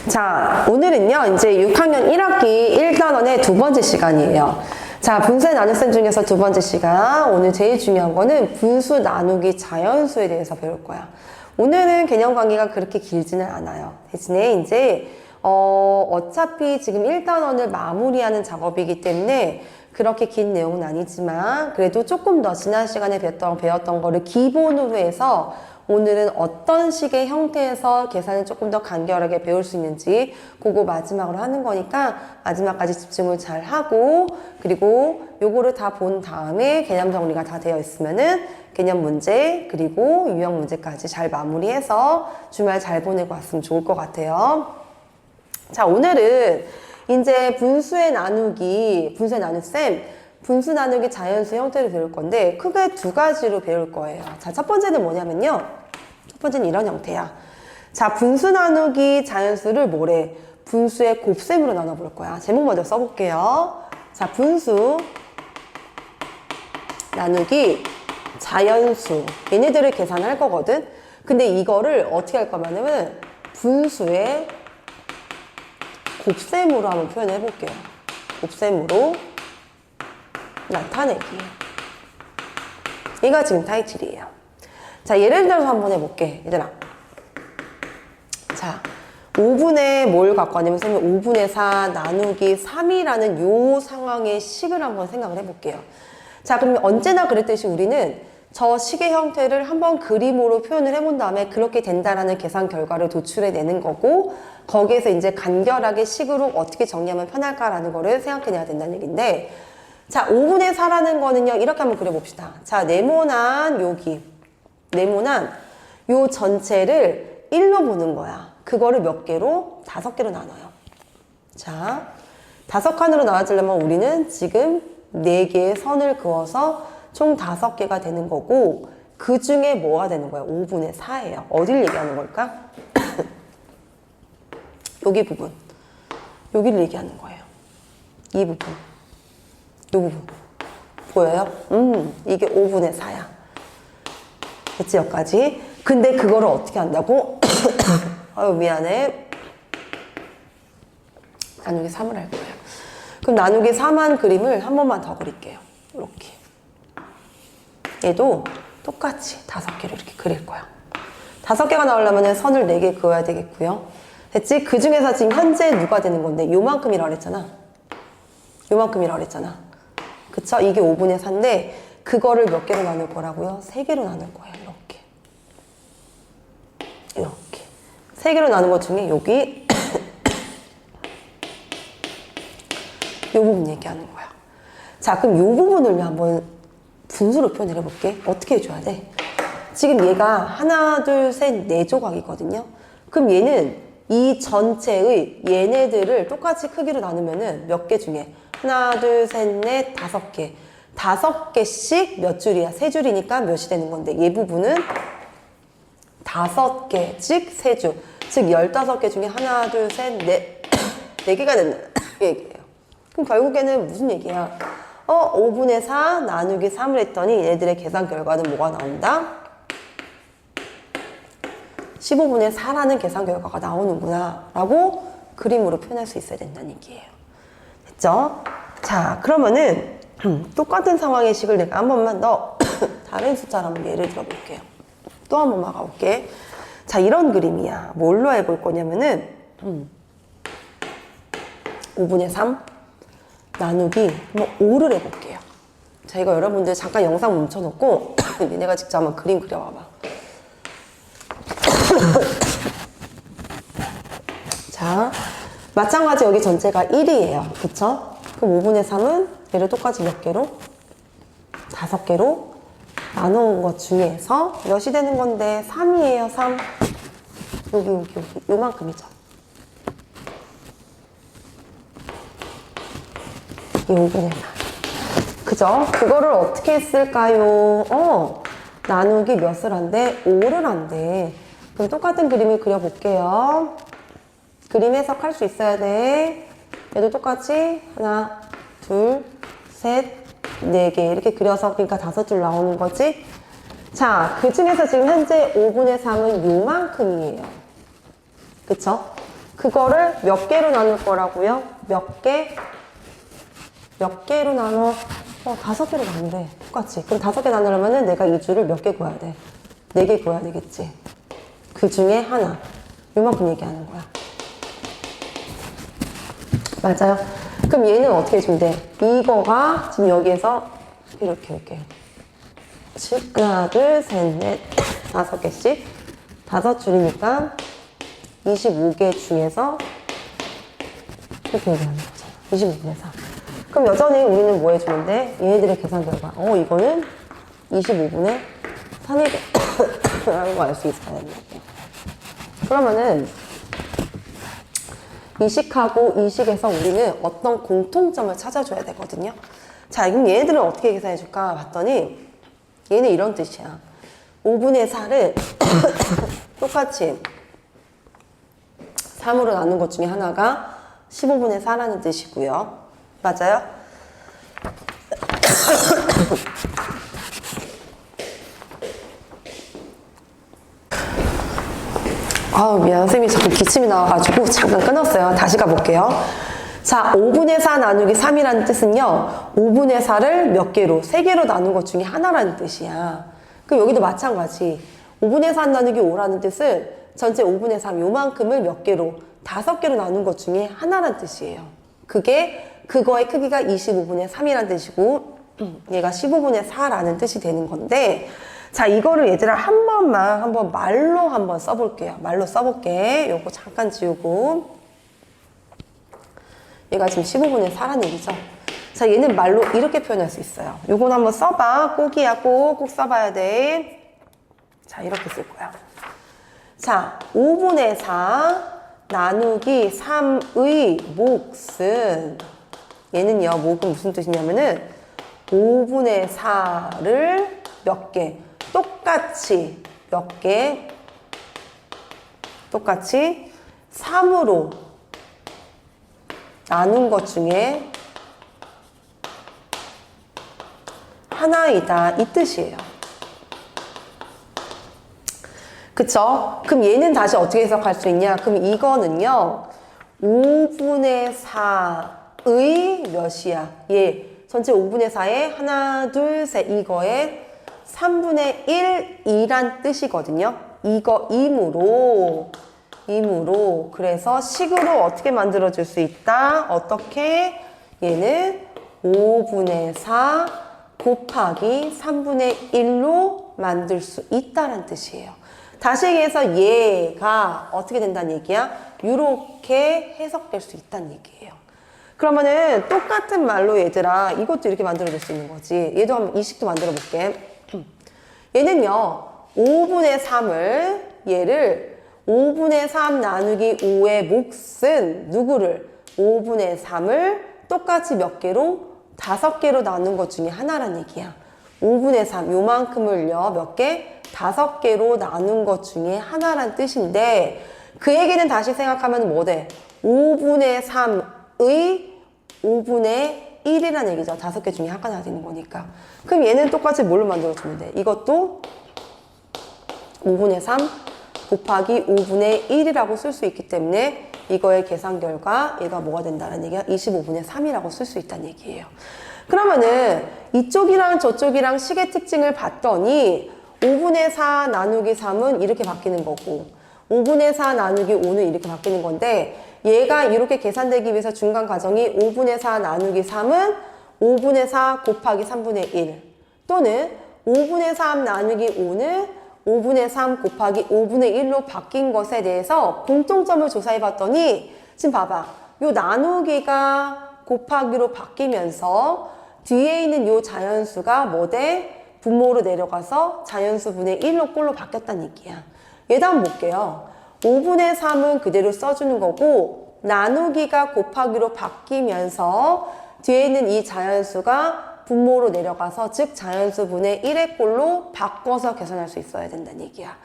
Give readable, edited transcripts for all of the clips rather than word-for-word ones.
자, 오늘은요, 이제 6학년 1학기 1단원의 두 번째 시간이에요. 자, 분수의 나눗셈 중에서 두 번째 시간. 오늘 제일 중요한 거는 분수 나누기 자연수에 대해서 배울 거야. 오늘은 개념 강의가 그렇게 길지는 않아요. 대신에 이제, 어차피 지금 1단원을 마무리하는 작업이기 때문에 그렇게 긴 내용은 아니지만 그래도 조금 더 지난 시간에 배웠던 거를 기본으로 해서 오늘은 어떤 식의 형태에서 계산을 조금 더 간결하게 배울 수 있는지 그거 마지막으로 하는 거니까 마지막까지 집중을 잘 하고 그리고 요거를 다 본 다음에 개념 정리가 다 되어 있으면은 개념 문제 그리고 유형 문제까지 잘 마무리해서 주말 잘 보내고 왔으면 좋을 것 같아요. 자, 오늘은 이제 분수의 나누기, 분수의 나눗셈, 분수 나누기 자연수 형태를 배울 건데 크게 두 가지로 배울 거예요. 자, 첫 번째는 뭐냐면요. 첫 번째는 이런 형태야. 자, 분수 나누기 자연수를 뭐래? 분수의 곱셈으로 나눠볼 거야. 제목 먼저 써볼게요. 자, 분수 나누기 자연수. 얘네들을 계산할 거거든. 근데 이거를 어떻게 할 거냐면 분수의 곱셈으로 한번 표현해 볼게요. 곱셈으로 나타내기. 얘가 지금 타이틀이에요. 자, 예를 들어서 한번 해볼게. 얘들아. 자, 5분의 뭘 갖고 왔냐면 선생님 5분의 4 나누기 3이라는 요 상황의 식을 한번 생각을 해볼게요. 자, 그럼 언제나 그랬듯이 우리는 저 식의 형태를 한번 그림으로 표현을 해본 다음에 그렇게 된다라는 계산 결과를 도출해내는 거고 거기에서 이제 간결하게 식으로 어떻게 정리하면 편할까라는 거를 생각해내야 된다는 얘기인데 자, 5분의 4라는 거는요, 이렇게 한번 그려봅시다. 자, 네모난 여기, 네모난 요 전체를 1로 보는 거야. 그거를 몇 개로? 5개로 나눠요. 자, 5칸으로 나눠지려면 우리는 지금 4개의 선을 그어서 총 5개가 되는 거고 그 중에 뭐가 되는 거야? 5분의 4예요. 어딜 얘기하는 걸까? 여기 부분. 여기를 얘기하는 거예요. 이 부분. 이 부분. 보여요? 이게 5분의 4야. 됐지, 여기까지? 근데 그거를 어떻게 한다고? 아유, 미안해. 나누기 3을 할 거예요. 그럼 나누기 3한 그림을 한 번만 더 그릴게요. 이렇게. 얘도 똑같이 5개로 이렇게 그릴 거야. 5개가 나오려면 선을 4개 그어야 되겠고요. 됐지? 그 중에서 지금 현재 누가 되는 건데 요만큼이라고 그랬잖아. 요만큼이라고 그랬잖아. 그쵸? 이게 5분의 4인데 그거를 몇 개로 나눌 거라고요? 3개로 나눌 거예요. 이렇게. 이렇게. 3개로 나눈 것 중에 여기 요 부분 얘기하는 거야. 자, 그럼 요 부분을 한번 분수로 표현을 해볼게. 어떻게 해줘야 돼? 지금 얘가 하나, 둘, 셋, 4조각이거든요. 그럼 얘는 이 전체의 얘네들을 똑같이 크기로 나누면은 몇 개 중에 하나, 둘, 셋, 넷, 5개. 5개씩 몇 줄이야? 3줄이니까 몇이 되는 건데 얘 부분은 5개, 즉 3줄. 즉 15개 중에 하나, 둘, 셋, 넷, 4개가 된다. 얘기예요. 그럼 결국에는 무슨 얘기야? 5분의 4 나누기 3을 했더니 얘들의 계산 결과는 뭐가 나온다? 15분의 4라는 계산 결과가 나오는구나 라고 그림으로 표현할 수 있어야 된다는 얘기예요. 됐죠? 자, 그러면은 똑같은 상황의 식을 내가 한 번만 더 다른 숫자로 한번 예를 들어 볼게요. 또 한 번만 가볼게. 자, 이런 그림이야. 뭘로 해볼 거냐면은 5분의 3 나누기 5를 해볼게요. 자, 이거 여러분들 잠깐 영상 멈춰놓고 니네가 직접 한번 그림 그려봐봐. 자, 마찬가지 여기 전체가 1이에요. 그쵸? 그럼 5분의 3은 얘를 똑같이 몇 개로? 5개로 나눠온 것 중에서 몇이 되는 건데 3이에요. 3. 여기 요만큼이죠. 이 5분의 4. 그죠? 그거를 어떻게 했을까요? 나누기 몇을 한대? 5를 한대. 그럼 똑같은 그림을 그려볼게요. 그림 해석할 수 있어야 돼. 얘도 똑같이 하나, 둘, 셋, 4개 이렇게 그려서 그러니까 5줄 나오는 거지. 자, 그 중에서 지금 현재 5분의 3은 요만큼이에요. 그쵸? 그거를 몇 개로 나눌 거라고요? 몇 개로 나눠? 5개로 나눈대. 똑같이. 그럼 5개 나누려면은 내가 이 줄을 몇 개 구해야 돼? 4개 구해야 되겠지. 그 중에 하나. 요만큼 얘기하는 거야. 맞아요. 그럼 얘는 어떻게 해주면 돼? 이거가 지금 여기에서 이렇게. 하나, 둘, 셋, 넷, 5개씩. 5줄이니까 25개 중에서 이렇게 얘기하는 거죠. 25분의 4. 그럼 여전히 우리는 뭐 해주면 돼? 얘네들의 계산 결과. 이거는 25분의 3이라는 거 알 수 있어야 된다. 그러면은 이식하고 이식에서 우리는 어떤 공통점을 찾아줘야 되거든요. 자, 그럼 얘네들은 어떻게 계산해 줄까 봤더니 얘는 이런 뜻이야. 5분의 4를 똑같이 3으로 나눈 것 중에 하나가 15분의 4라는 뜻이고요. 맞아요? 아우, 미안. 선생님이 자꾸 기침이 나와가지고 잠깐 끊었어요. 다시 가볼게요. 자, 5분의 4 나누기 3이라는 뜻은요, 5분의 4를 몇 개로? 3개로 나눈 것 중에 하나라는 뜻이야. 그럼 여기도 마찬가지. 5분의 4 나누기 5라는 뜻은 전체 5분의 3 요만큼을 몇 개로? 5개로 나눈 것 중에 하나라는 뜻이에요. 그거의 크기가 25분의 3이라는 뜻이고, 얘가 15분의 4라는 뜻이 되는 건데, 자, 이거를 얘들아 한번 말로 한번 써볼게요. 말로 써볼게. 요거 잠깐 지우고. 얘가 지금 15분의 4라는 얘기죠. 자, 얘는 말로 이렇게 표현할 수 있어요. 요건 한번 써봐. 꼭이야, 꼭 써봐야 돼. 자, 이렇게 쓸 거야. 자, 5분의 4 나누기 3의 몫은, 얘는요, 몫은 무슨 뜻이냐면은 5분의 4를 몇 개? 똑같이 몇 개? 똑같이 3으로 나눈 것 중에 하나이다, 이 뜻이에요. 그쵸? 그럼 얘는 다시 어떻게 해석할 수 있냐? 그럼 이거는요, 5분의 4의 몇이야? 얘 전체 5분의 4에 하나, 둘, 셋, 이거에 3분의 1이란 뜻이거든요. 이거이므로 그래서 식으로 어떻게 만들어줄 수 있다? 어떻게? 얘는 5분의 4 곱하기 3분의 1로 만들 수 있다는 뜻이에요. 다시 얘기해서 얘가 어떻게 된다는 얘기야? 이렇게 해석될 수 있다는 얘기예요. 그러면은 똑같은 말로 얘들아 이것도 이렇게 만들어줄 수 있는 거지. 얘도 한번 이식도 만들어 볼게. 얘는요 5분의 3을 얘를 5분의 3 나누기 5의 몫은 누구를? 5분의 3을 똑같이 몇 개로? 5개로 나눈 것 중에 하나란 얘기야. 5분의 3 요만큼을요 몇 개? 5개로 나눈 것 중에 하나란 뜻인데 그 얘기는 다시 생각하면 뭐 돼? 5분의 3의 5분의 1이라는 얘기죠. 5개 중에 하나가 되는 거니까. 그럼 얘는 똑같이 뭘로 만들어주면 돼? 이것도 5분의 3 곱하기 5분의 1이라고 쓸 수 있기 때문에 이거의 계산 결과 얘가 뭐가 된다는 얘기야? 25분의 3이라고 쓸 수 있다는 얘기예요. 그러면은 이쪽이랑 저쪽이랑 식의 특징을 봤더니 5분의 4 나누기 3은 이렇게 바뀌는 거고 5분의 4 나누기 5는 이렇게 바뀌는 건데 얘가 이렇게 계산되기 위해서 중간 과정이 5분의 4 나누기 3은 5분의 4 곱하기 3분의 1 또는 5분의 3 나누기 5는 5분의 3 곱하기 5분의 1로 바뀐 것에 대해서 공통점을 조사해 봤더니 지금 봐봐. 요 나누기가 곱하기로 바뀌면서 뒤에 있는 요 자연수가 뭐 돼? 분모로 내려가서 자연수 분의 1로 꼴로 바뀌었다는 얘기야. 얘도 한번 볼게요. 5분의 3은 그대로 써주는 거고 나누기가 곱하기로 바뀌면서 뒤에 있는 이 자연수가 분모로 내려가서 즉 자연수 분의 1의 꼴로 바꿔서 계산할 수 있어야 된다는 얘기야.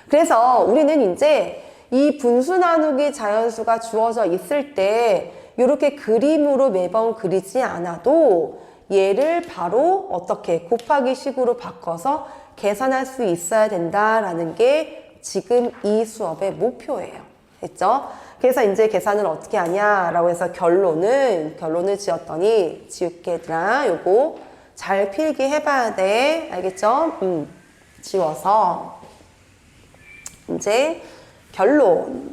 그래서 우리는 이제 이 분수 나누기 자연수가 주어져 있을 때 이렇게 그림으로 매번 그리지 않아도 얘를 바로 어떻게 곱하기 식으로 바꿔서 계산할 수 있어야 된다라는 게 지금 이 수업의 목표예요. 됐죠? 그래서 이제 계산을 어떻게 하냐라고 해서 결론을 지었더니 지울게 얘들아 요거 잘 필기 해봐야 돼. 알겠죠? 지워서 이제 결론은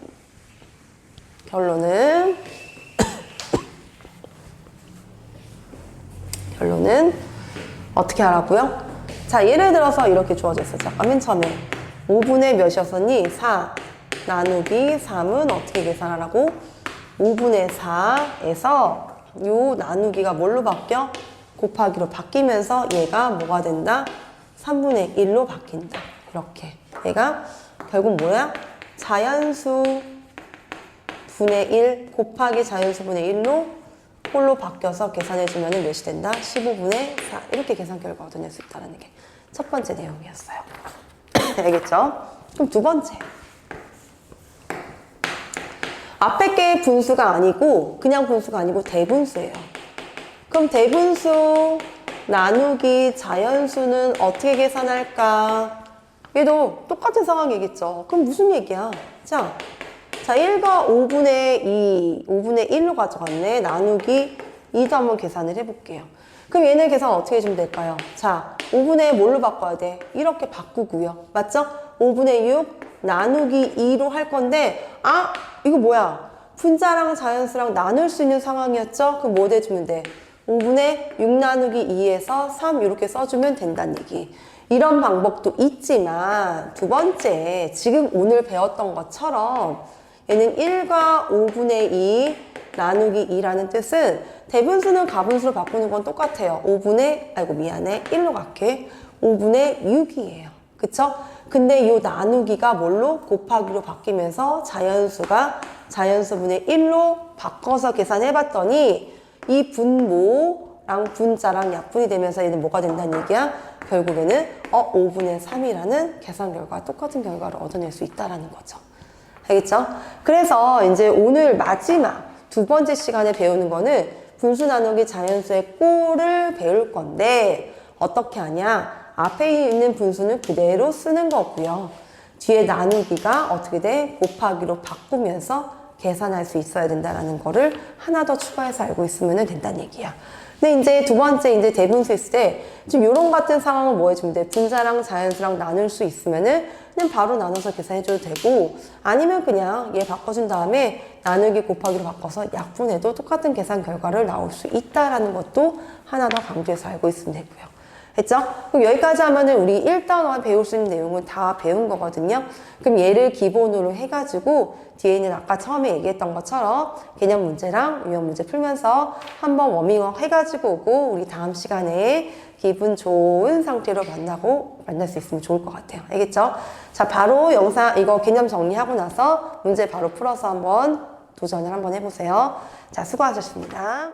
어떻게 하라고요? 자, 예를 들어서 이렇게 주어져 있어. 잠깐 맨 처음에 5분의 몇이었었니? 4 나누기 3은 어떻게 계산하라고? 5분의 4에서 요 나누기가 뭘로 바뀌어? 곱하기로 바뀌면서 얘가 뭐가 된다? 3분의 1로 바뀐다. 이렇게. 얘가 결국 뭐야? 자연수 분의 1 곱하기 자연수 분의 1로 홀로 바뀌어서 계산해주면 몇이 된다? 15분의 4. 이렇게 계산 결과 얻어낼 수 있다는 게 첫 번째 내용이었어요. 알겠죠? 그럼 두 번째. 앞에 게 분수가 아니고 그냥 분수가 아니고 대분수예요. 그럼 대분수 나누기 자연수는 어떻게 계산할까? 얘도 똑같은 상황이겠죠. 그럼 무슨 얘기야? 자, 1과 5분의 1로 가져갔네. 나누기 2도 한번 계산을 해볼게요. 그럼 얘네 계산 어떻게 해주면 될까요? 자, 5분의 뭘로 바꿔야 돼? 이렇게 바꾸고요. 맞죠? 5분의 6 나누기 2로 할 건데 이거 뭐야? 분자랑 자연수랑 나눌 수 있는 상황이었죠? 그럼 뭐 해주면 돼? 5분의 6 나누기 2에서 3 이렇게 써주면 된다는 얘기. 이런 방법도 있지만 두 번째, 지금 오늘 배웠던 것처럼 얘는 1과 5분의 2 나누기 2라는 뜻은 대분수는 가분수로 바꾸는 건 똑같아요. 1로 갈게. 5분의 6이에요. 그쵸? 근데 이 나누기가 뭘로? 곱하기로 바뀌면서 자연수가 자연수분의 1로 바꿔서 계산해봤더니 이 분모랑 분자랑 약분이 되면서 얘는 뭐가 된다는 얘기야? 결국에는 5분의 3이라는 계산 결과 똑같은 결과를 얻어낼 수 있다는 거죠. 알겠죠? 그래서 이제 오늘 마지막 두 번째 시간에 배우는 거는 분수 나누기 자연수의 꼴을 배울 건데 어떻게 하냐? 앞에 있는 분수는 그대로 쓰는 거고요. 뒤에 나누기가 어떻게 돼? 곱하기로 바꾸면서 계산할 수 있어야 된다는 거를 하나 더 추가해서 알고 있으면 된다는 얘기야. 근데 이제 두 번째 이제 대분수 있을 때 지금 요런 같은 상황은 뭐 해주면 돼? 분자랑 자연수랑 나눌 수 있으면은 그냥 바로 나눠서 계산해줘도 되고 아니면 그냥 얘 바꿔준 다음에 나누기 곱하기로 바꿔서 약분해도 똑같은 계산 결과를 나올 수 있다라는 것도 하나 더 강조해서 알고 있으면 되고요. 됐죠? 그럼 여기까지 하면은 우리 1단원 배울 수 있는 내용은 다 배운 거거든요. 그럼 얘를 기본으로 해가지고 뒤에 있는 아까 처음에 얘기했던 것처럼 개념 문제랑 유형 문제 풀면서 한번 워밍업 해가지고 오고 우리 다음 시간에 기분 좋은 상태로 만날 수 있으면 좋을 것 같아요. 알겠죠? 자, 바로 영상 이거 개념 정리하고 나서 문제 바로 풀어서 한번 도전을 한번 해보세요. 자, 수고하셨습니다.